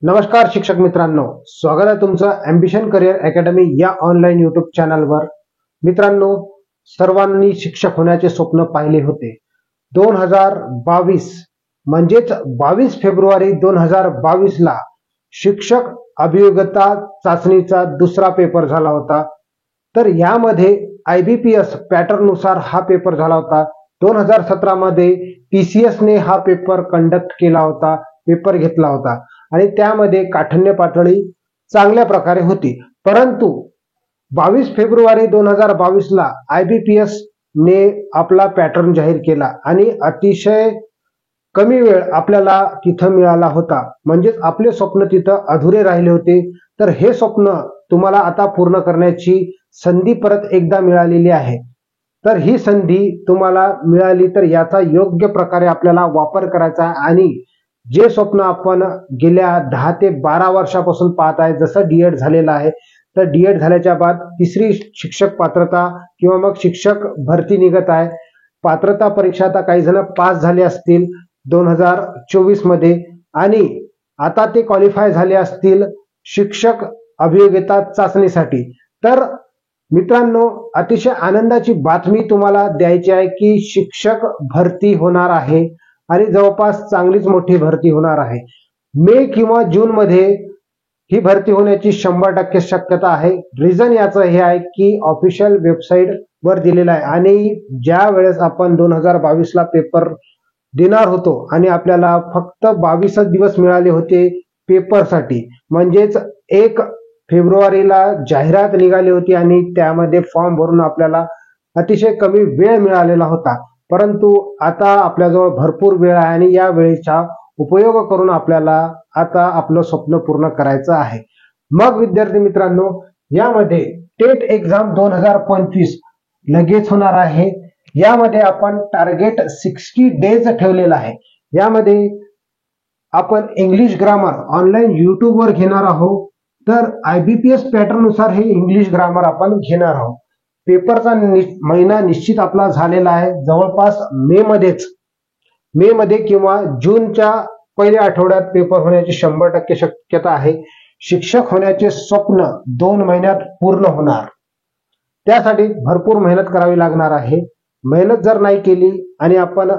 नमस्कार शिक्षक मित्रांनो, स्वागत आहे तुमचं ॲम्बिशन करिअर अकॅडमी या ऑनलाईन यूट्यूब चॅनलवर। मित्रांनो, सर्वांनी शिक्षक होण्याचे स्वप्न पाहिले होते। 2022 म्हणजेच 22 फेब्रुवारी 2022 ला शिक्षक अभियोग्यता चाचणीचा दुसरा पेपर झाला होता। तर यामध्ये IBPS पॅटर्न नुसार हा पेपर झाला होता। 2017 मध्ये TCS ने हा पेपर कंडक्ट केला होता, पेपर घेतला होता आणि त्यामध्ये काठिण्य पातळी चांगल्या प्रकारे होती। परंतु 22 फेब्रुवारी 2022 ला IBPS ने आपला पॅटर्न जाहीर केला आणि अतिशय कमी वेळ आपल्याला तिथं मिळाला होता, म्हणजे आपले स्वप्न तिथं अधुरे राहिले होते। तर हे स्वप्न तुम्हाला आता पूर्ण करण्याची संधी परत एकदा मिळालेली आहे। तर ही संधी तुम्हाला मिळाली तर याचा योग्य प्रकारे आपल्याला वापर करायचा आणि जे स्वप्न आपण गेल्या 10 ते 12 वर्षापासून पाहत आहे, जसं D.Ed झालेलं आहे, तर D.Ed झाल्याच्या बाद तिसरी शिक्षक पात्रता किंवा मग शिक्षक भरती निघत आहे। पात्रता परीक्षा आता काही जण पास झाले असतील 2024 मध्ये आणि आता ते क्वालिफाय झाले असतील शिक्षक अभियोग्यता चाचणीसाठी। तर मित्रांनो, अतिशय आनंदाची बातमी तुम्हाला द्यायची आहे की शिक्षक भरती होणार आहे आणि जवळपास चांगलीच मोठी भरती होणार आहे। मे किंवा जून मध्ये ही भरती होण्याची 100% शक्यता आहे। रिझन याचं हे आहे की ऑफिशियल वेबसाईट वर दिलेला आहे आणि ज्या वेळेस आपण 2022 ला पेपर देणार होतो आणि आपल्याला फक्त 22 दिवस मिळाले होते पेपरसाठी, म्हणजेच 1 फेब्रुवारीला जाहिरात निघाली होती आणि त्यामध्ये फॉर्म भरून आपल्याला अतिशय कमी वेळ मिळालेला होता। परंतु आता आपल्याजवळ भरपूर वेळ आहे आणि या वेळेचा उपयोग करून आपल्याला आता आपलं स्वप्न पूर्ण करायचं आहे। मग विद्यार्थी मित्रांनो, यामध्ये टेट एक्झाम 2025 लगेच होणार आहे। यामध्ये आपण टार्गेट 60 डेज ठेवलेला आहे। यामध्ये आपण इंग्लिश ग्रामर ऑनलाईन YouTube वर घेणार आहोत। तर IBPS पॅटर्न नुसार हे इंग्लिश ग्रामर आपण घेणार आहोत। पेपरचा महिना निश्चित आपला झालेला आहे, जवळपास मे मध्ये किंवा जूनच्या पहिल्या आठवड्यात पेपर होण्याची 100% शक्यता आहे। शिक्षक होण्याचे स्वप्न 2 महिन्यात पूर्ण होणार, त्यासाठी भरपूर मेहनत करावी लागणार आहे। मेहनत जर नाही केली आणि आपण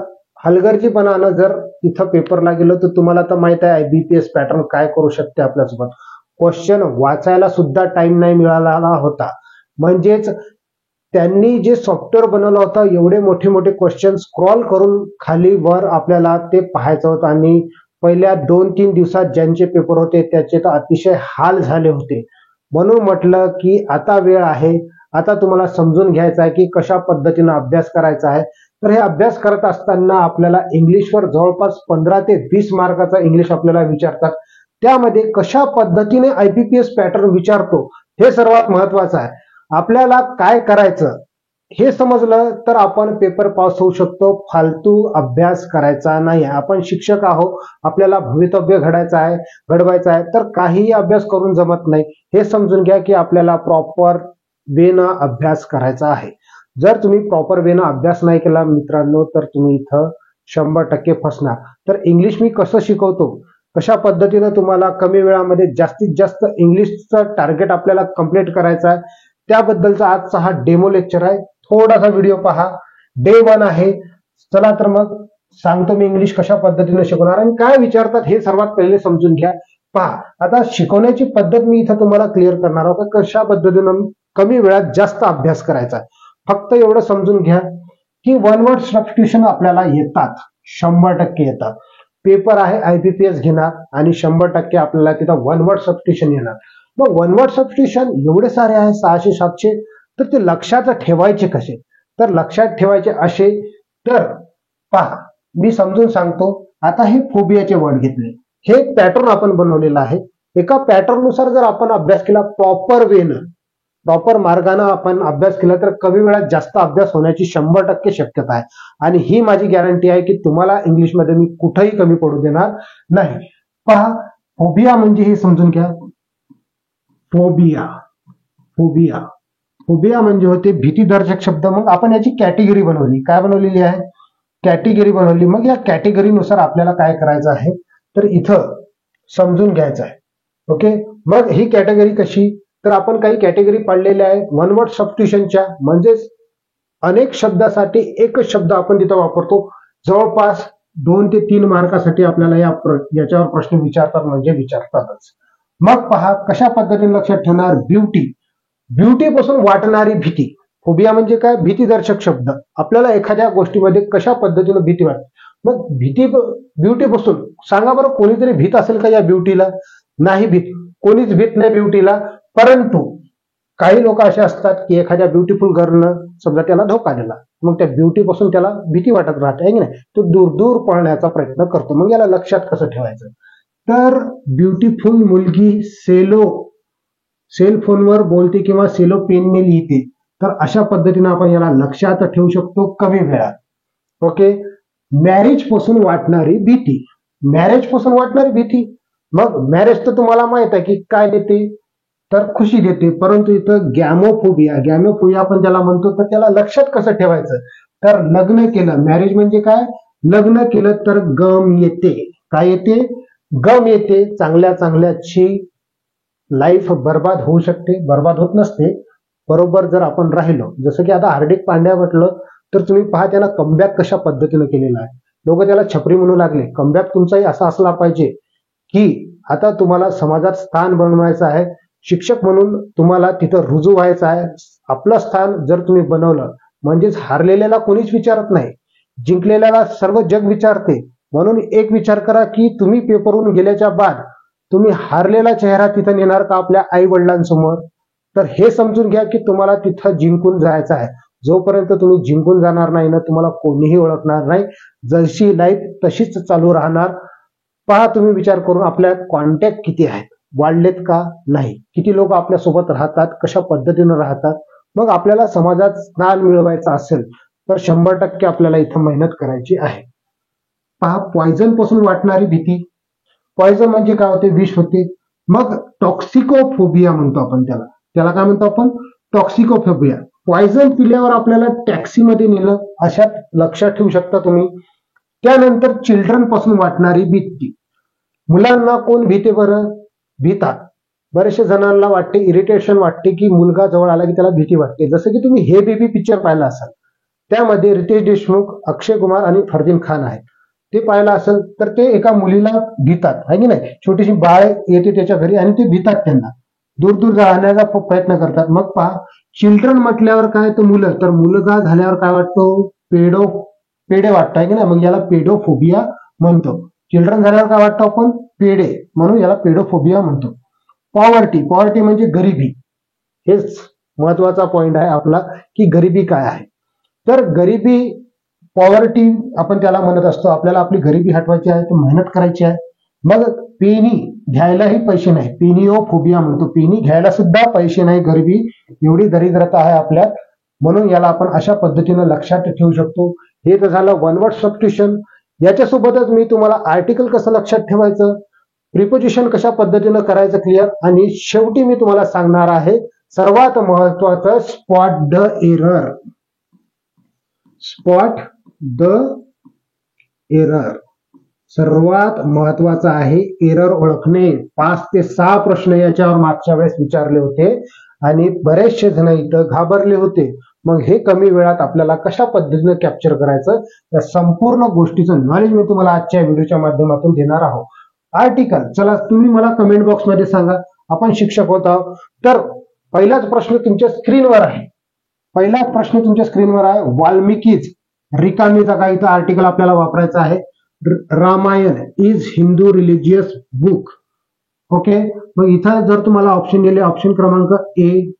हलगर्जीपणानं जर तिथं पेपरला गेलो तर तुम्हाला तर माहित आहे IBPS पॅटर्न काय करू शकते आपल्यासोबत। क्वेश्चन वाचायला सुद्धा टाइम नाही मिळाला होता, म्हणजेच त्यांनी जे सॉफ्टवेअर बनवलं होतं एवढे मोठे मोठे क्वेश्चन स्क्रॉल करून खाली वर आपल्याला ते पाहायचं होतं आणि पहिल्या 2-3 दिवसात ज्यांचे पेपर होते त्याचे तर अतिशय हाल झाले होते। म्हणून म्हटलं की आता वेळ आहे, आता तुम्हाला समजून घ्यायचं आहे की कशा पद्धतीने अभ्यास करायचा आहे। तर हे अभ्यास करत असताना आपल्याला इंग्लिशवर जवळपास 15 ते 20 मार्काचा इंग्लिश आपल्याला विचारतात, त्यामध्ये कशा पद्धतीने IBPS पॅटर्न विचारतो हे सर्वात महत्वाचं आहे। आपल्याला काय करायचं हे समजलं तर आपण पेपर पास होऊ शकतो। फालतू अभ्यास करायचा नाही। आपण शिक्षक आहोत, आपल्याला भवितव्य घडवायचं आहे, तर काहीही अभ्यास करून जमत नाही। हे समजून घ्या की आपल्याला प्रॉपर वेनं अभ्यास करायचा आहे। जर तुम्ही प्रॉपर वेनं अभ्यास नाही केला मित्रांनो तर तुम्ही इथं 100% फसणार। तर इंग्लिश मी कसं शिकवतो, कशा पद्धतीने तुम्हाला कमी वेळामध्ये जास्तीत जास्त इंग्लिशचं टार्गेट आपल्याला कंप्लीट करायचं आहे, त्याबद्दलचा आजचा हा डेमो लेक्चर आहे। थोडासा व्हिडिओ पहा, डे 1 आहे। चला तर मग सांगतो मी इंग्लिश कशा पद्धतीने शिकवणार आणि काय विचारतात हे सर्वात पहिले समजून घ्या। पहा, आता शिकवण्याची पद्धत मी इथं तुम्हाला क्लिअर करणार आहोत, कशा पद्धतीने कमी वेळात जास्त अभ्यास करायचा आहे। फक्त एवढं समजून घ्या की वन वर्ड सबस्टिट्यूशन आपल्याला येतात, 100% येतात। पेपर आहे IBPS घेणार आणि 100% आपल्याला तिथं वन वर्ड सबस्टिट्यूशन येणार। मग वन वर्ड सबस्टिट्यूशन एवढे सारे आहे 600-700, तर ते लक्षात ठेवायचे कसे? तर लक्षात ठेवायचे असे, तर पहा मी समजून सांगतो। आता हे फोबियाचे वर्ड घेतले, हे पॅटर्न आपण बनवलेलं आहे। एका पॅटर्न नुसार जर आपण अभ्यास केला प्रॉपर वेनं, प्रॉपर मार्गाने आपण अभ्यास केला तर कमी वेळात जास्त अभ्यास होण्याची 100% शक्यता आहे आणि ही माझी गॅरंटी आहे की तुम्हाला इंग्लिशमध्ये मी कुठेही कमी पडू देणार नाही। पहा, फोबिया म्हणजे हे समजून घ्या। फोबिया म्हणजे होते भीतीदर्शक शब्द। मग आपण याची कॅटेगरी बनवली, काय बनवलेली आहे? कॅटेगरी बनवली। मग या कॅटेगरीनुसार आपल्याला काय करायचं आहे, तर इथं समजून घ्यायचं आहे. ओके, मग ही कॅटेगरी कशी, तर आपण काही कॅटेगरी पाडलेल्या आहेत वन वर्ड सबस्टिट्यूशनच्या, म्हणजेच अनेक शब्दासाठी एकच शब्द आपण तिथं वापरतो. जवळपास 2 ते 3 मार्कासाठी आपल्याला याच्यावर प्रश्न विचारतात, म्हणजे विचारतातच. मग पहा कशा पद्धतीने लक्षात ठेवणार. ब्युटी पासून वाटणारी भीती. फोबिया म्हणजे काय, भीतीदर्शक शब्द. आपल्याला एखाद्या गोष्टीमध्ये कशा पद्धतीने भीती वाटते. मग ब्युटी पासून सांगा बरं, कोणीतरी भीत असेल का या ब्युटीला? नाही भीत, कोणीच भीत नाही ब्युटीला. परंतु काही लोक असे असतात की एखाद्या ब्युटिफुल गर्लनं समजा त्याला धोका दिला, मग त्या ब्युटी पासून त्याला भीती वाटत राहते आहे की नाही, तो दूर दूर पळण्याचा प्रयत्न करतो. मग याला लक्षात कसं ठेवायचं, तर ब्युटिफुल मुलगी सेल फोनवर बोलते किंवा सेलो पेनने लिहिते, तर अशा पद्धतीने आपण याला लक्षात ठेवू शकतो कमी वेळात. ओके, मॅरेज पासून वाटणारी भीती. मग मॅरेज तर तुम्हाला माहित आहे की काय देते, तर खुशी देते. परंतु इथं गॅमोफोबिया आपण ज्याला म्हणतो, तर त्याला लक्षात कसं ठेवायचं, तर लग्न केलं, मॅरेज म्हणजे काय, लग्न केलं तर गम येते. काय येते, गम येते. चांगल्याची लाईफ बर्बाद होऊ शकते, बर्बाद होत नसते. बरोबर जर आपण राहिलो, जसं की आता हार्दिक पांड्या म्हटलं, तर तुम्ही पहा त्याला कमबॅक कशा पद्धतीने केलेला आहे. लोक त्याला छपरी म्हणू लागले. कमबॅक तुमचाही असा असला पाहिजे की आता तुम्हाला समाजात स्थान बनवायचं आहे, शिक्षक म्हणून तुम्हाला तिथं रुजू व्हायचं आहे. आपलं स्थान जर तुम्ही बनवलं, म्हणजेच हारलेल्याला कोणीच विचारत नाही, जिंकलेल्याला सर्व जग विचारते. म्हणून एक विचार करा की तुम्ही पेपरवरून गेल्याच्या बाद तुम्ही हारलेला चेहरा तिथं नेणार का आपल्या आई वडिलांसमोर. तर हे समजून घ्या की तुम्हाला तिथं जिंकून जायचं आहे. जोपर्यंत तुम्ही जिंकून जाणार नाही ना, तुम्हाला कोणीही ओळखणार नाही. जशी लाईफ तशीच चालू राहणार. पहा तुम्ही विचार करून आपल्या कॉन्टॅक्ट किती आहेत, वाढलेत का नाही, किती लोक आपल्या सोबत राहतात, कशा पद्धतीने राहतात. मग आपल्याला समाजात स्थान मिळवायचं असेल तर 100% आपल्याला इथं मेहनत करायची आहे. पहा पॉइझन पासून वाटणारी भीती. पॉइझन म्हणजे काय होते, विष होते. मग टॉक्सिकोफोबिया म्हणतो आपण त्याला काय म्हणतो आपण, टॉक्सिकोफोबिया. पॉइझन पिल्यावर आपल्याला टॅक्सीमध्ये नेलं, अशात लक्षात ठेवू शकता तुम्ही. त्यानंतर चिल्ड्रन पासून वाटणारी भीती. मुलांना कोण भीते बरं, भीतात. बरेचशे जणांना वाटते, इरिटेशन वाटते की मुलगा जवळ आला की त्याला भीती वाटते. जसं की तुम्ही हे बेबी पिक्चर पाहिला असाल, त्यामध्ये रितेश देशमुख, अक्षय कुमार आणि फरदीन खान आहेत. ते पाहिलं असेल तर ते एका मुलीला भीतात आहे की नाही. छोटीशी बाळ येते त्याच्या घरी आणि ते भीतात, त्यांना दूर दूर जाण्याचा प्रयत्न करतात. मग पहा चिल्ड्रन म्हटल्यावर काय, तर मुलं. तर मुलगा झाल्यावर काय वाटतो, पेडे वाटतं आहे की नाही. मग याला पेडोफोबिया म्हणतो. चिल्ड्रन झाल्यावर काय वाटतं आपण, पेडे, म्हणून याला पेडोफोबिया म्हणतो. पॉवर्टी म्हणजे गरिबी. हेच महत्वाचा पॉइंट आहे आपला की गरिबी काय आहे. तर गरिबी, पॉवर्टी आपण त्याला म्हणत असतो. आपल्याला आपली गरिबी हटवायची आहे, तर मेहनत करायची आहे. मग पेनी घ्यायलाही पैसे नाही, पेनिओफोबिया म्हणतो. पेनी घ्यायला सुद्धा पैसे नाही, गरिबी एवढी दरिद्रता आहे आपल्यात. म्हणून याला आपण अशा पद्धतीने लक्षात ठेवू शकतो. हे तर झालं वन वर्ड सबस्टिट्यूशन. याच्यासोबतच मी तुम्हाला आर्टिकल कसं लक्षात ठेवायचं, प्रिपोजिशन कशा पद्धतीनं करायचं क्लिअर, आणि शेवटी मी तुम्हाला सांगणार आहे सर्वात महत्वाचं, स्पॉट द एरर. सर्वात महत्वाचं आहे एरर ओळखणे. 5 ते 6 प्रश्न याच्यावर मागच्या वेळेस विचारले होते आणि बरेचसे जण इथं घाबरले होते. मग हे कमी वेळात आपल्याला कशा पद्धतीने कॅप्चर करायचं, या संपूर्ण गोष्टीचं नॉलेज मी तुम्हाला आजच्या व्हिडिओच्या माध्यमातून देणार आहोत. आर्टिकल, चला तुम्ही मला कमेंट बॉक्स मध्ये सांगा, आपण शिक्षक होत आहोत. तर पहिलाच प्रश्न तुमच्या स्क्रीनवर आहे. वाल्मिकीज रिकामीचा काही इथं आर्टिकल आपल्याला वापरायचा आहे. Ramayana is Hindu religious book. Okay, मग इथं जर तुम्हाला ऑप्शन दिले, ऑप्शन क्रमांक ए,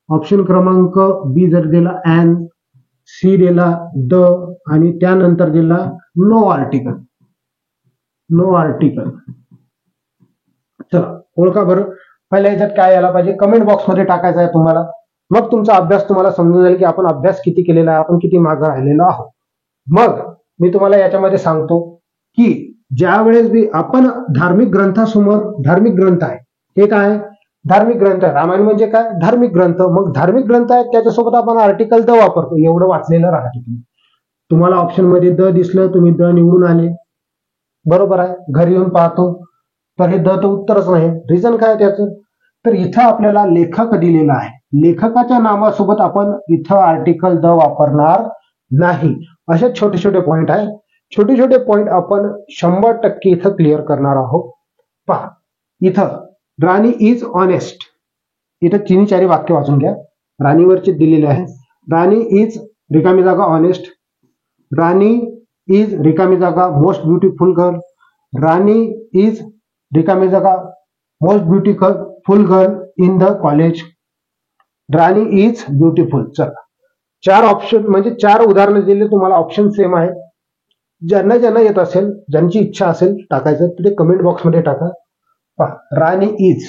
ऑप्शन क्रमांक बी जर दिला अँड, सी दिला द, आणि त्यानंतर दिला नो आर्टिकल. चला ओळखा बरं. पहिल्या याच्यात काय यायला पाहिजे, कमेंट बॉक्स मध्ये टाकायचं आहे तुम्हाला. मग तुमचा अभ्यास तुम्हाला समजून जाईल की आपण अभ्यास किती केलेला आहे, आपण किती मागे राहिलेलो आहोत. मग मी तुम्हाला याच्यामध्ये सांगतो की ज्या वेळेस बी आपण धार्मिक ग्रंथ आहे, हे काय धार्मिक ग्रंथ आहे. रामायण म्हणजे काय, धार्मिक ग्रंथ. मग धार्मिक ग्रंथ आहे, त्याच्यासोबत आपण आर्टिकल द वापरतो. एवढं वाचलेलं राहते तुम्ही. तुम्हाला ऑप्शन मध्ये द दिसलं, तुम्ही द निवडून आले, बरोबर आहे. घरी येऊन पाहतो तर हे द तर उत्तरच नाही. रिझन काय त्याचं, तर इथं आपल्याला लेखक दिलेला आहे. लेखकाच्या नावासोबत आपण इथं आर्टिकल द वापरणार नाही. असे छोटे छोटे पॉइंट आहे. छोटे छोटे पॉइंट आपण 100% इथं क्लिअर करणार आहोत. पहा इथं राणी इज ऑनेस्ट, इथं तिन्ही चारी वाक्य वाचून घ्या. राणीवरचे दिलेले आहे. राणी इज रिकामी जागा ऑनेस्ट, राणी इज रिकामी जागा most beautiful girl, Rani is रिकामी जागा most beautiful girl in the college, Rani is beautiful. चला 4 ऑप्शन म्हणजे 4 उदाहरणं दिले तुम्हाला. ऑप्शन सेम आहे. ज्यांना ज्यांना येत असेल, ज्यांची इच्छा असेल टाकायचं ते कमेंट बॉक्समध्ये टाका. पहा राणी इज,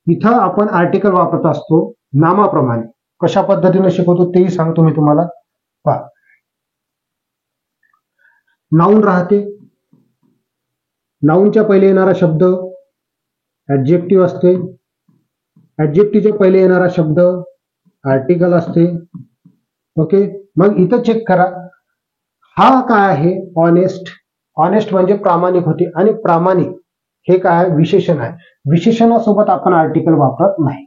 इथं आपण आर्टिकल वापरत असतो नामाप्रमाणे. कशा पद्धतीने शिकवतो तेही सांगतो मी तुम्हाला. पहा नाऊन राहते, नाऊनच्या पहिले येणारा शब्द ऍडजेक्टिव्ह असते, ऍडजेक्टिव्हच्या पहिले येणारा शब्द आर्टिकल असते. ओके, मग इथं चेक करा. हा काय आहे, ऑनेस्ट. ऑनेस्ट म्हणजे प्रामाणिक होते, आणि प्रामाणिक हे काय आहे, विशेषण आहे. विशेषणासोबत आपण आर्टिकल वापरत नाही.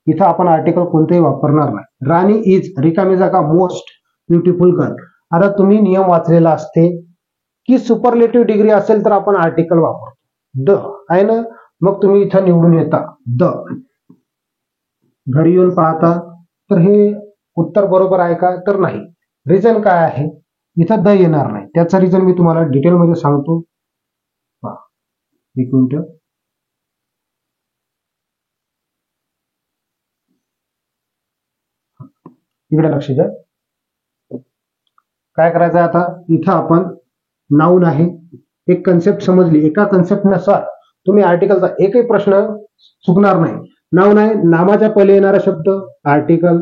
इथं आपण आर्टिकल कोणतेही वापरणार नाही. राणी इज रिकामी जागा मोस्ट ब्युटिफुल गर्ल. आता तुम्ही नियम वाचलेला असते की सुपरलेटिव्ह डिग्री असेल तर आपण आर्टिकल वापरतो. द आहे ना, मग तुम्ही इथं निवडून येता द. घरी येऊन पाहता तर हे उत्तर बरोबर आहे का, तर नाही. रिझन काय आहे, इथं द येणार नाही. त्याचा रिझन मी तुम्हाला डिटेलमध्ये सांगतो. एक मिनिट. इकडे लक्ष द्या. काय करायचं आता, इथं आपण नाऊन आहे, एक कन्सेप्ट समजली. एका कन्सेप्टनुसार तुम्ही आर्टिकलचा एकही प्रश्न चुकणार नाही. नाऊन आहे, नामाच्या पहिले येणारा शब्द आर्टिकल,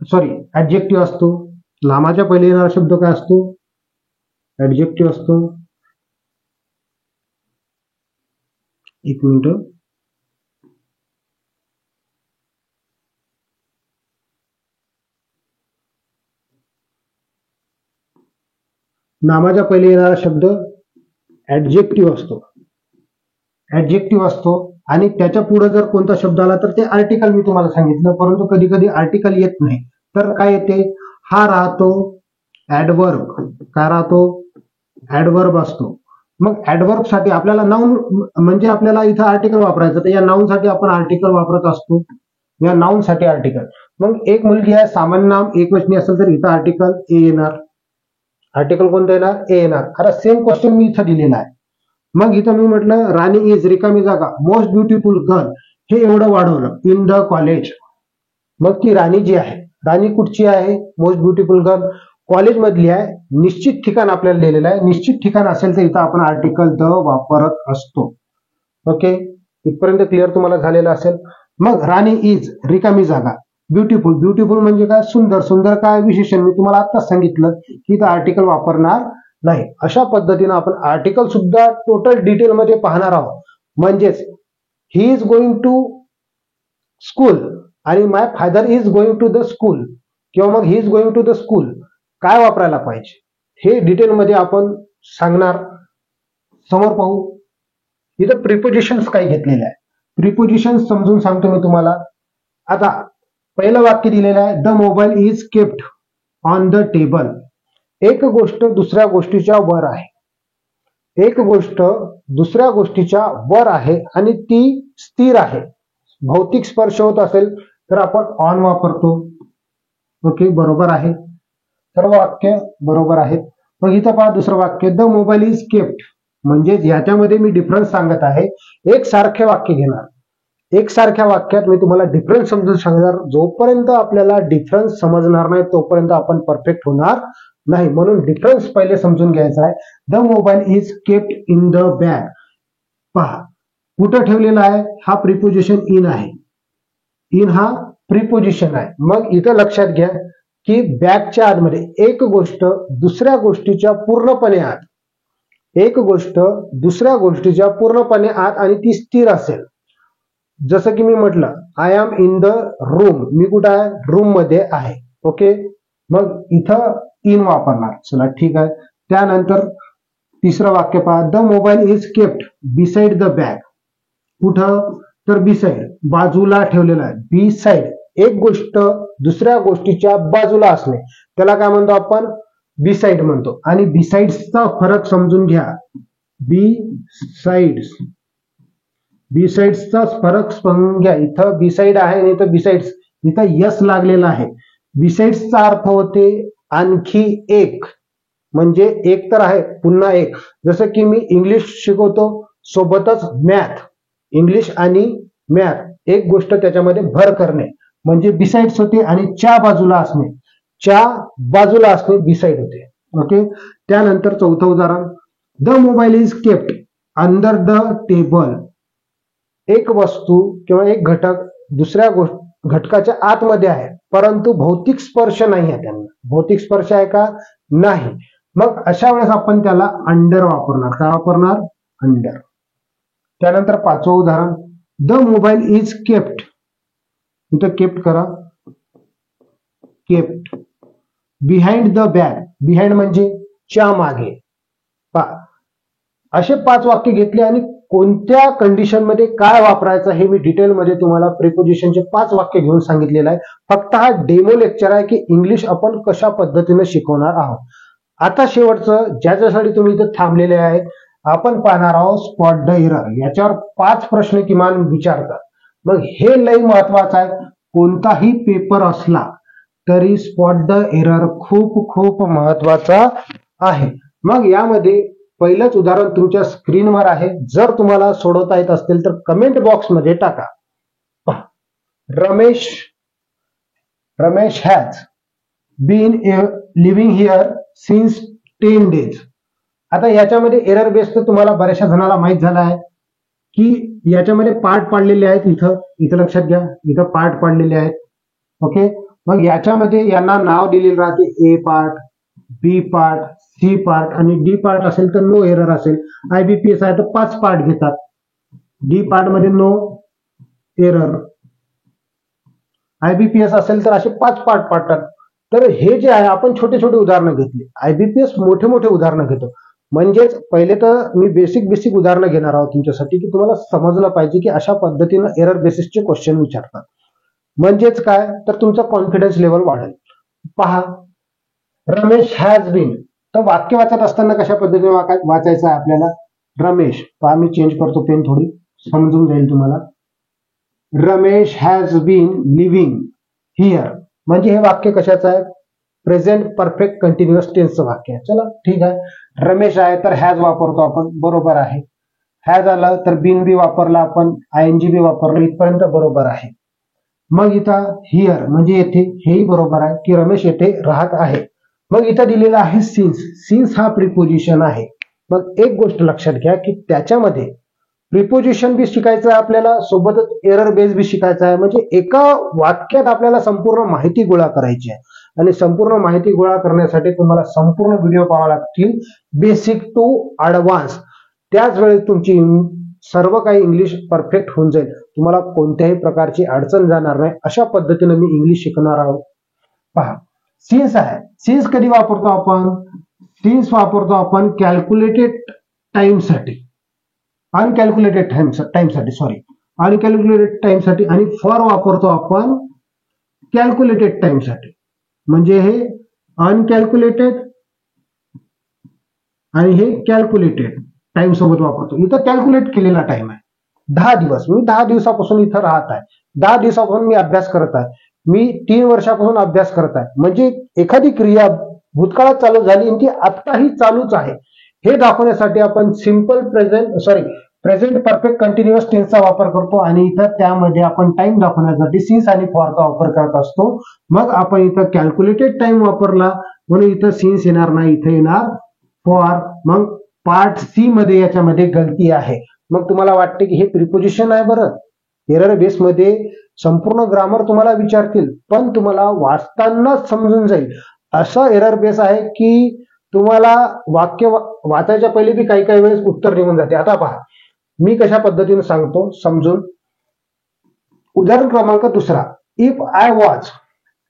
सॉरी ऍडजेक्टिव्ह असतो. नामाच्या पहिले येणारा शब्द काय असतो, ऍडजेक्टिव्ह असतो. एक मिनिट. नामाच्या पहिले येणारा शब्द ऍडजेक्टिव्ह असतो. ऍडजेक्टिव्ह असतो आणि त्याच्या पुढे जर कोणता शब्द आला तर ते आर्टिकल मी तुम्हाला सांगितलं. परंतु कधी कधी आर्टिकल येत नाही, तर काय येते, हा राहतो ऍडवर्ब. काय राहतो, ऍडवर्ब असतो. मग ऍडवर्ब साठी आपल्याला नाऊन म्हणजे आपल्याला इथं आर्टिकल वापरायचं, तर या नाऊन साठी आपण आर्टिकल वापरत असतो. या नाऊन साठी आर्टिकल. मग एक मुलगी आहे, सामान्य नाम एकवचनी असेल तर इथं आर्टिकल ए येणार. आर्टिकल कोणतं येणार, ए येणार. आता सेम क्वेश्चन मी इथं दिलेला आहे. मग इथं मी म्हटलं राणी इज रिकामी जागा मोस्ट ब्युटिफुल गर्ल, हे एवढं वाढवलं इन द कॉलेज. मग ती राणी जी आहे, राणी कुठची आहे, मोस्ट ब्युटिफुल गर्ल कॉलेज मधली आहे. निश्चित ठिकाण आपल्याला दिलेलं आहे. निश्चित ठिकाण असेल तर इथं आपण आर्टिकल द वापरत असतो. ओके, इथपर्यंत क्लिअर तुम्हाला झालेलं असेल. मग राणी इज रिकामी जागा ब्युटिफुल. ब्युटिफुल म्हणजे काय, सुंदर. सुंदर काय विशेषण, मी तुम्हाला आत्ताच सांगितलं की इथं आर्टिकल वापरणार नाही. अशा पद्धतीनं आपण आर्टिकल सुद्धा टोटल डिटेल मध्ये पाहणार आहोत. म्हणजेच he is going to school आणि my father is going to the school, किंवा मग he is going to the school काय वापरायला पाहिजे हे डिटेलमध्ये आपण सांगणार. समोर पाहू. इथं प्रिपोजिशन्स काय घेतलेले आहे, प्रिपोजिशन्स समजून सांगतो मी तुम्हाला. आता पहिलं वाक्य दिलेलं आहे, the mobile is kept on the table. एक गोष्ट दुसऱ्या गोष्टीच्या वर आहे. एक गोष्ट दुसऱ्या गोष्टीच्या वर आहे आणि ती स्थिर आहे. भौतिक स्पर्श होत असेल तर आपण ऑन वापरतो. ओके, बरोबर आहे. सर्व वाक्य बरोबर आहेत. मग इथं पहा दुसरं वाक्य, द मोबाईल इज केप्ट. म्हणजे याच्यामध्ये मी डिफरन्स सांगत आहे. एक सारखे वाक्य घेणार, एक सारख्या वाक्यात मी तुम्हाला डिफरन्स समजून सांगणार. जोपर्यंत आपल्याला डिफरन्स समजणार नाही तोपर्यंत आपण परफेक्ट होणार नाही. म्हणून डिफरन्स पहिले समजून घ्यायचा आहे. The mobile is kept in the bag. पहा कुठं ठेवलेला आहे, हा प्रिपोजिशन इन आहे. इन हा प्रिपोजिशन आहे. मग इथं लक्षात घ्या की बॅगच्या आतमध्ये एक गोष्ट दुसऱ्या गोष्टीच्या पूर्णपणे आत, एक गोष्ट दुसऱ्या गोष्टीच्या पूर्णपणे आत आणि ती स्थिर असेल. जसं की मी म्हटलं, I am in the room. मी कुठं आहे, रूम मध्ये आहे. ओके, मग इथं इन वापरणार. चला ठीक आहे. त्यानंतर तिसरं वाक्य पहा, the mobile is kept beside the bag. कुठं? तर बिसाइड, बाजूला ठेवलेला आहे. बिसाइड, एक गोष्ट दुसऱ्या गोष्टीच्या बाजूला असणे त्याला काय म्हणतो आपण? बिसाइड म्हणतो. आणि बिसाइड्सचा फरक समजून घ्या. बिसाइड्सचा फरक समजून घ्या. इथं बिसाइड आहे आणि इथं बिसाइड्स, इथं यस लागलेला आहे. बिसाइड्सचा अर्थ होते आणखी एक, म्हणजे एक तर आहे पुन्हा एक. जसं की मी इंग्लिश शिकवतो सोबतच मॅथ, इंग्लिश आणि मॅथ एक गोष्ट त्याच्यामध्ये भर करणे म्हणजे बिसाइड्स होते. आणि च्या बाजूला असणे, च्या बाजूला असणे बिसाइड होते. ओके. त्यानंतर चौथं उदाहरण, the mobile is kept under the table. एक वस्तू किंवा एक घटक दुसऱ्या घटकाच्या आतमध्ये आहे परंतु भौतिक स्पर्श नाही आहे त्यांना. भौतिक स्पर्श आहे का? नाही. मग अशा वेळेस आपण त्याला अंडर वापरणार. काय वापरणार? अंडर. त्यानंतर पाचवं उदाहरण, द मोबाईल इज केप्ट, इथं केप्ट करा, kept behind the bag. Behind म्हणजे च्या मागे. असे 5 वाक्य घेतले आणि कोणत्या कंडिशन मध्ये काय वापरायचं हे मी डिटेलमध्ये तुम्हाला प्रिपोजिशनचे 5 वाक्य घेऊन सांगितलेलं आहे. फक्त हा डेमो लेक्चर आहे की इंग्लिश आपण कशा पद्धतीने शिकवणार आहोत. आता शेवटचं ज्याच्यासाठी तुम्ही इथं थांबलेले आहे, आपण पाहणार आहोत स्पॉट द एरर. याच्यावर 5 प्रश्न किमान विचारतात. मग हे लय महत्वाचं आहे. कोणताही पेपर असला तरी स्पॉट द एरर खूप खूप महत्वाचा आहे. मग यामध्ये पहिलंच उदाहरण तुमच्या स्क्रीनवर आहे. जर तुम्हाला सोडवता येत असतील तर कमेंट बॉक्स मध्ये टाका. Ramesh has been living here since 10 days. आता याच्यामध्ये एरर बेस तर तुम्हाला बऱ्याचशा जणांना माहित झाला आहे की याच्यामध्ये पार्ट पाडलेले आहेत. इथं लक्षात घ्या, इथं पार्ट पाडलेले आहेत. ओके. मग याच्यामध्ये यांना नाव दिलेलं राहते, ए पार्ट, बी पार्ट, सी पार्ट आणि डी पार्ट असेल तर नो एरर असेल. IBPS आहे तर 5 पार्ट घेतात. डी पार्ट मध्ये नो एरर. IBPS असेल तर असे 5 पार्ट पाडतात. तर हे जे आहे आपण छोटे छोटे उदाहरणं घेतली. IBPS मोठे मोठे उदाहरणं घेतो. म्हणजेच पहिले तर मी बेसिक उदाहरणं घेणार आहोत तुमच्यासाठी की तुम्हाला समजलं पाहिजे की अशा पद्धतीनं एरर बेसिसचे क्वेश्चन विचारतात. म्हणजेच काय तर तुमचा कॉन्फिडन्स लेवल वाढेल. पहा, रमेश हॅज बीन, तर वाक्य वाचत असताना कशा पद्धतीने वाचायचं आहे आपल्याला? रमेश, पहा मी चेंज करतो पेन, थोडी समजून जाईल तुम्हाला. Ramesh has been living here, म्हणजे हे वाक्य कशाचं आहे? प्रेझेंट परफेक्ट कंटिन्युअस टेन्सचं वाक्य आहे. चला ठीक आहे. रमेश आहे तर हॅज वापरतो आपण, बरोबर आहे. हॅज आलं तर बीन बी वापरला आपण, ING बी वापरलं, इथपर्यंत बरोबर आहे. मग इथं हिअर म्हणजे येथे, हेही बरोबर आहे की रमेश येथे राहत आहे. मग इथं दिलेला आहे सिन्स. सिन्स हा प्रिपोजिशन आहे. मग एक गोष्ट लक्षात घ्या की त्याच्यामध्ये प्रिपोजिशन बी शिकायचं आहे आपल्याला, सोबतच एरर बेस बी शिकायचा आहे. म्हणजे एका वाक्यात आपल्याला संपूर्ण माहिती गोळा करायची आहे. आणि संपूर्ण माहिती गोळा करण्यासाठी तुम्हाला संपूर्ण व्हिडिओ पाहावे लागतील, बेसिक टू ऍडव्हान्स. त्याच वेळेस तुमची सर्व काही इंग्लिश परफेक्ट होऊन जाईल. तुम्हाला कोणत्याही प्रकारची अडचण जाणार नाही. अशा पद्धतीने मी इंग्लिश शिकणार आहोत. पहा, सिन्स आहे. सिन्स कधी वापरतो आपण? सिन्स वापरतो आपण कॅल्क्युलेटेड टाइमसाठी, अनकॅल्क्युलेटेड टाइमसाठी, अनकॅल्क्युलेटेड टाइमसाठी. आणि फॉर वापरतो आपण कॅल्क्युलेटेड टाइमसाठी. म्हणजे हे अनकॅल्क्युलेटेड आणि हे कॅल्क्युलेटेड टाइम सोबत वापरतो. इथं कॅल्क्युलेट केलेला टाइम आहे 10 दिवस. मी 10 दिवसापासून इथं राहत आहे. 10 दिवसापासून मी अभ्यास करत आहे. मी 3 वर्षापासून अभ्यास करत आहे. म्हणजे एखादी क्रिया भूतकाळात चालू झाली आणि ती आत्ताही चालूच आहे हे दाखवण्यासाठी आपण प्रेझेंट परफेक्ट कंटिन्युअस टेन्सचा वापर करतो. आणि इथं त्यामध्ये आपण टाइम दाखवण्यासाठी सिन्स आणि फॉरचा वापर करत असतो. मग आपण इथं कॅल्क्युलेटेड टाइम वापरला म्हणून इथं सिन्स येणार नाही, इथं येणार फॉर. मग पार्ट सी मध्ये याच्यामध्ये गलती आहे. मग तुम्हाला वाटते की हे प्रिपोजिशन आहे. बरं, एरर बेस मध्ये संपूर्ण ग्रामर तुम्हाला विचारतील पण तुम्हाला वाचताना समजून जाईल असा एरर बेस आहे की तुम्हाला वाक्य वाचायच्या पहिले बी काही वेळेस उत्तर निघून जाते. आता पहा मी कशा पद्धतीने सांगतो समजून. उदाहरण क्रमांक 2, if I was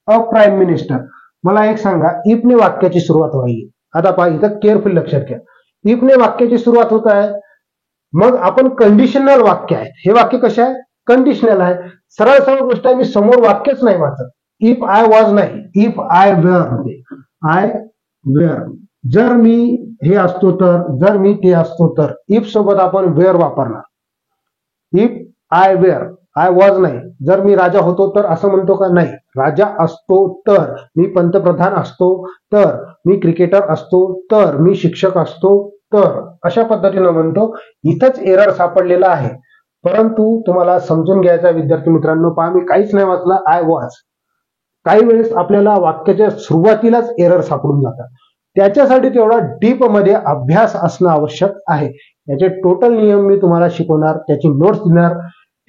a prime minister. मला एक सांगा, इफ ने वाक्याची सुरुवात व्हायची. आता पहा इथं केअरफुल लक्षात घ्या. इफने वाक्याची सुरुवात होत आहे. मग आपण कंडिशनल वाक्य आहे, हे वाक्य कसे आहे? कंडिशनल आहे. सरळ सरळ गोष्ट आहे, मी समोर वाक्यच नाही वाचत. इफ आय वॉज नाही, if I were, I were. जर मी हे असतो तर, जर मी ते असतो तर, इफ सोबत आपण वेअर वापरणार. If I were, I was नाही. जर मी राजा होतो तर असं म्हणतो का? नाही. राजा असतो तर, मी पंतप्रधान असतो तर, मी क्रिकेटर असतो तर, मी शिक्षक असतो तर, अशा पद्धतीनं म्हणतो. इथंच एरर सापडलेला आहे. परंतु तुम्हाला समजून घ्यायचा विद्यार्थी मित्रांनो, पहा मी काहीच नाही वाचलं, आय वॉज. काही वेळेस आपल्याला वाक्याच्या सुरुवातीलाच एरर सापडून जातात. त्याच्यासाठी तेवढा डीप मध्ये अभ्यास असणं आवश्यक आहे. याचे टोटल नियम मी तुम्हाला शिकवणार, त्याची नोट्स देणार.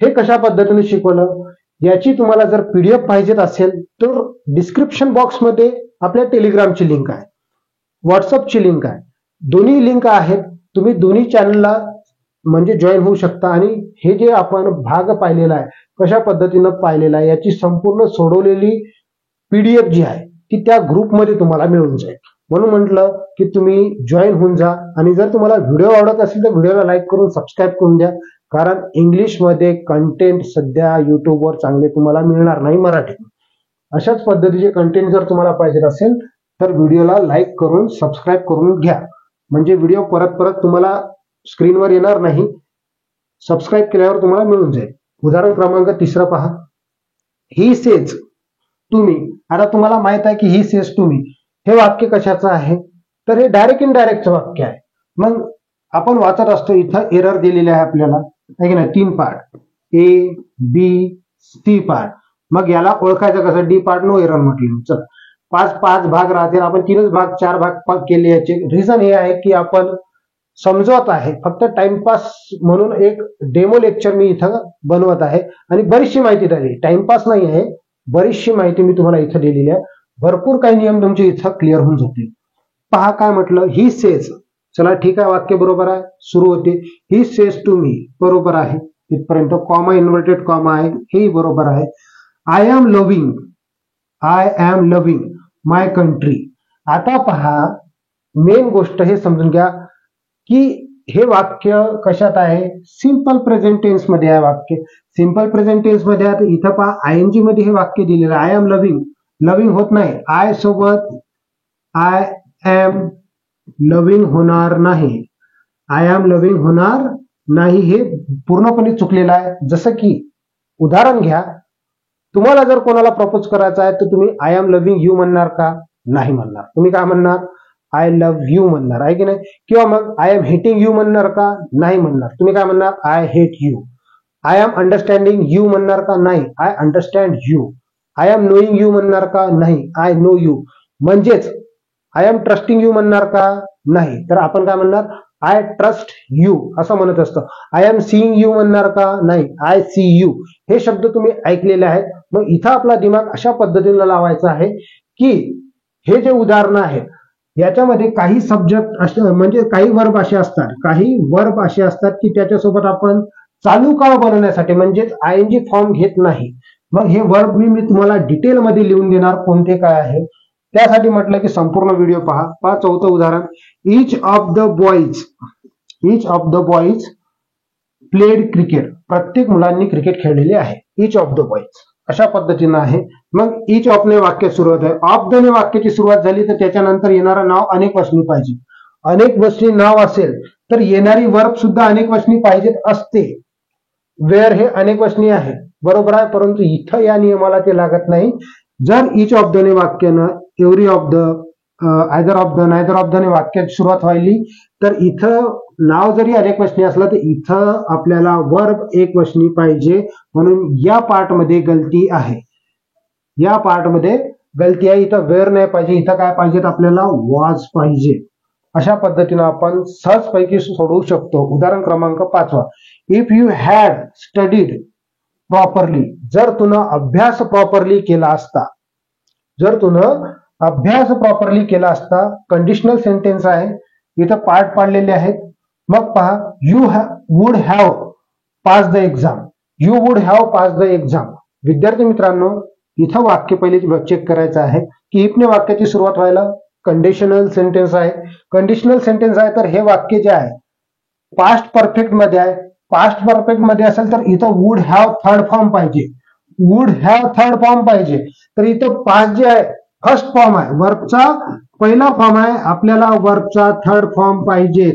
हे कशा पद्धतीने शिकवलं याची तुम्हाला जर पीडीएफ पाहिजेत असेल तर डिस्क्रिप्शन बॉक्समध्ये आपल्या टेलिग्रामची लिंक आहे, व्हॉट्सअपची लिंक आहे. दोन्ही लिंक आहेत. तुम्ही दोन्ही चॅनलला म्हणजे जॉईन होऊ शकता आणि हे जे आपण भाग पाहिलेला आहे, कशा पद्धतीनं पाहिलेला आहे, याची संपूर्ण सोडवलेली पीडीएफ जी आहे ती त्या ग्रुपमध्ये तुम्हाला मिळून जाईल. म्हणून म्हटलं की तुम्ही जॉईन होऊन जा. आणि जर तुम्हाला व्हिडिओ आवडत असेल तर व्हिडिओला लाईक करून सबस्क्राईब करून द्या. कारण इंग्लिशमध्ये कंटेंट सध्या युट्यूबवर चांगले तुम्हाला मिळणार नाही मराठीत. अशाच पद्धतीचे कंटेंट जर तुम्हाला पाहिजे असेल तर व्हिडिओला लाईक करून सबस्क्राईब करून घ्या. म्हणजे व्हिडिओ परत परत तुम्हाला स्क्रीनवर येणार नाही. सबस्क्राईब केल्यावर तुम्हाला मिळून जाईल. उदाहरण क्रमांक 3 पहा. ही सेज तुम्ही. आता तुम्हाला माहित आहे की ही सेज तुम्ही हे वाक्य कशाचं आहे? तर हे डायरेक्ट इनडायरेक्टचं वाक्य आहे. मग आपण वाचत असतो, इथं एरर दिलेले आहे आपल्याला, आहे की नाही? 3 part, A B C part. मग याला ओळखायचं कसं? डी पार्ट नो एरर म्हटलं. चला, 5 भाग राहतील, आपण 3 भाग 4 भाग केले. याचे रिझन हे आहे की आपण समजवत आहे, फक्त टाइमपास म्हणून एक डेमो लेक्चर मी इथं बनवत आहे आणि बरीचशी माहिती दिली. टाइमपास नाही आहे, बरीचशी माहिती मी तुम्हाला इथं दिलेली आहे. भरपूर काही नियम तुमचे इथं क्लिअर होऊन जातील. पहा काय म्हटलं, ही सेज. चला ठीक आहे, वाक्य बरोबर आहे, सुरू होते. ही सेज टू मी, बरोबर आहे तिथपर्यंत. कॉमा, इन्व्हर्टेड कॉमा आहे, हेही बरोबर आहे. I am loving my country. आता पहा, मेन गोष्ट हे समजून घ्या की हे वाक्य कशात आहे? सिंपल प्रेझेंट टेन्स मध्ये आहे वाक्य. सिंपल प्रेझेंट टेन्स मध्ये आहे. इथं पहा, आयएनजी मध्ये हे वाक्य दिलेलं आहे. I am loving. लव्हिंग होत नाही, आय सोबत आय एम लव्हिंग होणार नाही. आय एम लव्हिंग होणार नाही, हे पूर्णपणे चुकलेलं आहे. जसं की उदाहरण घ्या, तुम्हाला जर कोणाला प्रपोज करायचं आहे तर तुम्ही आय एम लव्हिंग यू म्हणणार का? नाही म्हणणार. तुम्ही काय म्हणणार? आय लव्ह यू म्हणणार, आहे की नाही? किंवा मग आय एम हेटिंग यू म्हणणार का? नाही म्हणणार. तुम्ही काय म्हणणार? I hate you. I am understanding you म्हणणार का? नाही, I understand you. I am knowing you म्हणणार का? नाही, आय नो यू. म्हणजेच आय एम ट्रस्टिंग यू म्हणणार का? नाही, तर आपण काय म्हणणार? आय ट्रस्ट यू असं म्हणत असतं. आय एम सीइंग यू म्हणणार का? नाही, आय सी यू. हे शब्द तुम्ही ऐकलेले आहेत. मग इथं आपला दिमाग अशा पद्धतीने लावायचा आहे की हे जे उदाहरणं आहेत याच्यामध्ये काही सब्जेक्ट असे, म्हणजे काही वर्ब असे असतात, काही वर्ब असे असतात की त्याच्यासोबत आपण चालू काळ बनवण्यासाठी म्हणजेच आयएनजी फॉर्म घेत नाही. मग हे वर्ब मी तुम्हाला डिटेलमध्ये लिहून देणार, कोणते काय आहे. त्यासाठी म्हटलं की संपूर्ण व्हिडिओ पहा. 4थं उदाहरण. इच of the boys played cricket. प्रत्येक मुलांनी क्रिकेट खेळलेले आहे. इच ऑफ द बॉईज अशा पद्धतीनं आहे. मग इच ऑफ ने वाक्य सुरुवात आहे. ऑफ द ने वाक्याची सुरुवात झाली तर त्याच्यानंतर येणारं नाव अनेक वचनी पाहिजे. अनेक वचनी नाव असेल तर येणारी वर्ब सुद्धा अनेक वचनी पाहिजेत असते. वेअर हे अनेक वचनी आहे, बरोबर आहे. परंतु इथं या नियमाला ते लागत नाही. जर इच ऑफ द ने वाक्यानं every of the, either of the, neither of the ने वाक्यात सुरुवात व्हायली तर इथं नाव जरी अनेक वचनी असलं तर इथं आपल्याला वर्ब एक वचनी पाहिजे. म्हणून या पार्ट मध्ये गलती आहे. या पार्ट मध्ये गलती आहे. इथं वेअर नाही पाहिजे, इथं काय पाहिजेत आपल्याला? वॉज पाहिजे. अशा पद्धतीनं आपण सहजपैकी सोडवू शकतो. उदाहरण क्रमांक 5. If you had studied properly. जर तुनं अभ्यास प्रॉपरली केला असता, जर तुनं अभ्यास प्रॉपरली केला असता. कंडिशनल सेंटेन्स आहे, इथं पार्ट पाडलेले आहेत. मग पहा, you would have pass the exam. You would have pass the exam. विद्यार्थी मित्रांनो, इथं वाक्य पहिले चेक करायचं आहे की इफने वाक्याची सुरुवात व्हायला कंडिशनल सेंटेन्स आहे. कंडिशनल सेंटेन्स आहे तर हे वाक्य जे आहे पास्ट परफेक्ट मध्ये आहे. पास्ट परफेक्ट मध्ये असेल तर इथं वुड हॅव थर्ड फॉर्म पाहिजे. वुड हॅव थर्ड फॉर्म पाहिजे. तर इथं पास्ट जे आहे फर्स्ट फॉर्म आहे, वर्बचा पहिला फॉर्म आहे, आपल्याला वर्बचा थर्ड फॉर्म पाहिजे.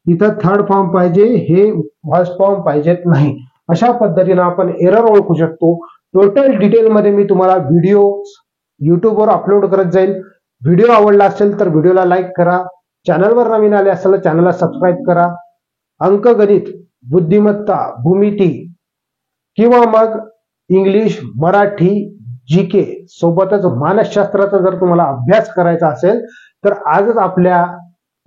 इथं थर्ड फॉर्म पाहिजे, हे फर्स्ट फॉर्म पाहिजेत नाही. अशा पद्धतीने आपण एरर ओळखू शकतो. टोटल डिटेल मध्ये मी तुम्हाला व्हिडिओ युट्यूबवर अपलोड करत जाईल. व्हिडिओ आवडला असेल तर व्हिडिओला लाईक करा. चॅनलवर नवीन आले असेल तर चॅनलला सबस्क्राईब करा. अंकगणित, बुद्धिमत्ता, भूमिती किंवा मग इंग्लिश, मराठी, जीके सोबतच मानसशास्त्राचा जर तुम्हाला अभ्यास करायचा असेल तर आजच आपल्या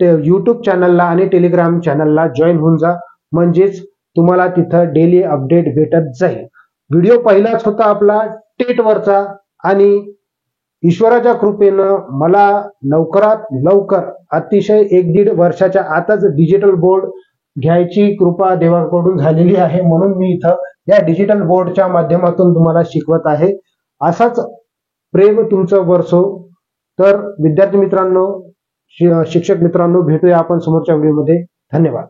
युट्यूब चॅनलला आणि टेलिग्राम चॅनलला जॉईन होऊन जा. म्हणजेच तुम्हाला तिथं डेली अपडेट भेटत जाईल. व्हिडिओ पहिलाच होता आपला टेटवरचा आणि ईश्वराच्या कृपेनं मला लवकरात लवकर अतिशय 1-1.5 वर्षाच्या आतच डिजिटल बोर्ड घ्यायची कृपा देवाकडून झालेली आहे. म्हणून मी इथं या डिजिटल बोर्डच्या माध्यमातून तुम्हाला शिकवत आहे. असाच प्रेम तुमचं वर्षो. तर विद्यार्थी मित्रांनो, शिक्षक मित्रांनो, भेटूया आपण समोरच्या व्हिडिओमध्ये. धन्यवाद.